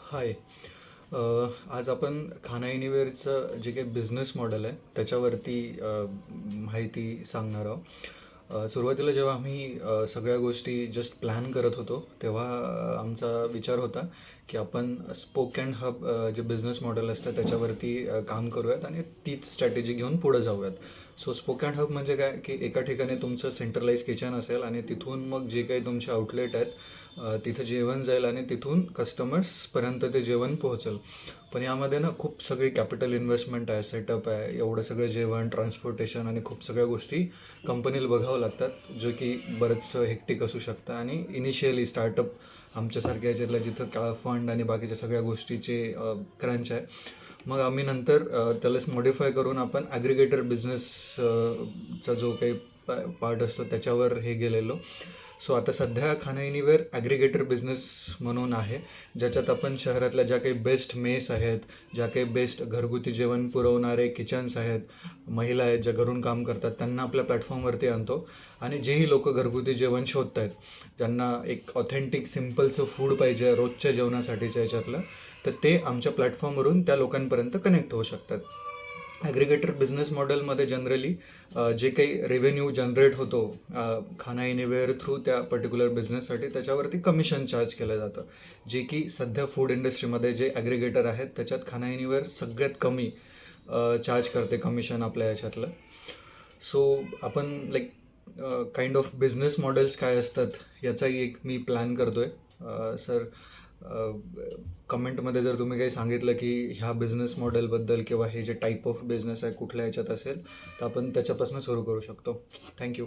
हाय. आज आपण खाना एनिवेअरचं जे काही बिझनेस मॉडेल आहे त्याच्यावरती माहिती सांगणार आहोत. सुरुवातीला जेव्हा आम्ही सगळ्या गोष्टी जस्ट प्लॅन करत होतो तेव्हा आमचा विचार होता की आपण स्पोक अँड हब जे बिझनेस मॉडेल असतं त्याच्यावरती काम करूयात आणि तीच स्ट्रॅटेजी घेऊन पुढे जाऊयात. सो स्पोक अँड हब म्हणजे काय की एका ठिकाणी तुमचं सेंट्रलाइज किचन असेल आणि तिथून मग जे काही तुमचे आउटलेट आहेत तिथं जेवण जाईल आणि तिथून कस्टमर्सपर्यंत ते जेवण पोहोचेल. पण यामध्ये ना खूप सगळी कॅपिटल इन्व्हेस्टमेंट आहे, सेटअप आहे, एवढं सगळं जेवण, ट्रान्सपोर्टेशन आणि खूप सगळ्या गोष्टी कंपनीला बघावं लागतात, जो की बरंचसं हेक्टिक असू शकतं. आणि इनिशियली स्टार्टअप आमच्यासारख्या याच्यातलं जिथं का फंड आणि बाकीच्या सगळ्या गोष्टीचे क्रंच आहे. मग आम्ही नंतर त्यालाच मॉडिफाय करून आपण ॲग्रिगेटर बिझनेसचा जो काही पार्ट असतो त्याच्यावर हे गेलेलो. सो आता सध्या खाना एनिवेअर ॲग्रिगेटर बिझनेस म्हणून आहे, ज्याच्यात आपण शहरातल्या ज्या काही बेस्ट मेस आहेत, ज्या काही बेस्ट घरगुती जेवण पुरवणारे किचन्स आहेत, महिला आहेत ज्या घरून काम करतात, त्यांना आपल्या प्लॅटफॉर्मवरती आणतो. आणि जेही लोक घरगुती जेवण शोधत आहेत, ज्यांना एक ऑथेंटिक सिम्पलचं फूड पाहिजे रोजच्या जेवणासाठीचं याच्यातलं, तर ते आमच्या प्लॅटफॉर्मवरून त्या लोकांपर्यंत कनेक्ट होऊ शकतात. ॲग्रिगेटर बिझनेस मॉडेलमध्ये जनरली जे काही रेव्हेन्यू जनरेट होतो खाना एनिवेअर थ्रू त्या पर्टिक्युलर बिझनेससाठी, त्याच्यावरती कमिशन चार्ज केलं जातं, जे की सध्या फूड इंडस्ट्रीमध्ये जे ॲग्रिगेटर आहेत त्याच्यात खाना एनिवेअर सगळ्यात कमी चार्ज करते कमिशन आपल्या याच्यातलं. सो आपण like kind of business models काय असतात याचाही एक मी प्लॅन करतो आहे. सर, कमेंटमध्ये जर तुम्ही काही सांगितलं की ह्या बिझनेस मॉडेलबद्दल किंवा हे जे टाईप ऑफ बिझनेस आहे कुठल्या ह्याच्यात असेल, तर आपण त्याच्यापासून सुरू करू शकतो. थँक्यू.